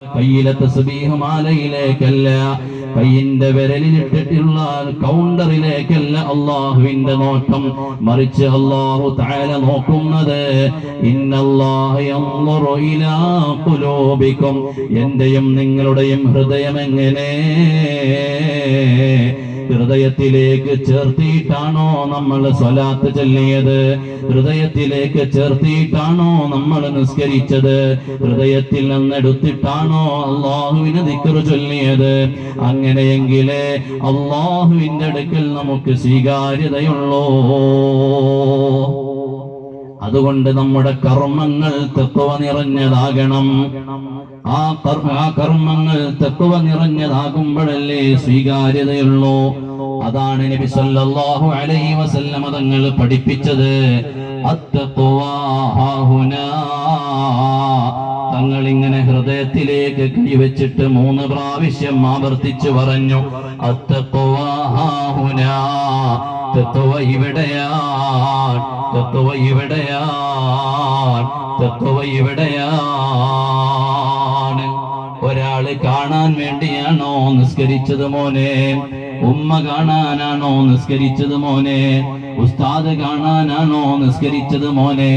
കയ്യിലെ തസ്ബീഹ് മാലയിലേക്കല്ല, കയ്യിന്റെ വിരലിലിട്ടിട്ടുള്ള കൗണ്ടറിലേക്കല്ല അള്ളാഹുവിന്റെ നോട്ടം, മറിച്ച് അള്ളാഹു തആല നോക്കുന്നത് ഇന്നല്ലാഹ യൻളുറു ഇലാ ഖുലൂബികും, എന്റെയും നിങ്ങളുടെയും ഹൃദയം എങ്ങനെ ഹൃദയത്തിലേക്ക് ചേർത്തിയിട്ടാണോ നമ്മൾ സ്വലാത്ത് ചൊല്ലിയത്, ഹൃദയത്തിലേക്ക് ചേർത്തിയിട്ടാണോ നമ്മൾ നിസ്കരിച്ചത്, ഹൃദയത്തിൽ നിന്നെടുത്തിട്ടാണോ അള്ളാഹുവിനെ ദിക്ർ ചൊല്ലിയത്, അങ്ങനെയെങ്കിലേ അള്ളാഹുവിന്റെ അടുക്കൽ നമുക്ക് സ്വീകാര്യതയുള്ളൂ. അതുകൊണ്ട് നമ്മുടെ കർമ്മങ്ങൾ തഖ്വ നിറഞ്ഞതാകണം. ആ കർമ്മങ്ങൾ തഖ്വ നിറഞ്ഞതാകുമ്പോഴല്ലേ സ്വീകാര്യതയുള്ളൂ. അതാണ് നബി സല്ലല്ലാഹു അലൈഹി വസല്ലം തങ്ങൾ പഠിപ്പിച്ചത്. അത്തഖ്വാ ഹാഹുനാ, തങ്ങൾ ഇങ്ങനെ ഹൃദയത്തിലേക്ക് കൈവച്ചിട്ട് 3 പ്രാവശ്യം ആവർത്തിച്ചു പറഞ്ഞു, അത്തഖ്വാ ഹാഹുനാ, തഖ്വ ഇവിടെയാണ്, തഖ്വ ഇവിടെയാണ്, തഖ്വ ഇവിടെയാണ്. ഒരാള് കാണാൻ വേണ്ടിയാണോ നിസ്കരിച്ചത് മോനെ? ഉമ്മ കാണാനാണോ നിസ്കരിച്ചത് മോനെ? ഉസ്താദ് കാണാനാണോ നിസ്കരിച്ചത് മോനെ?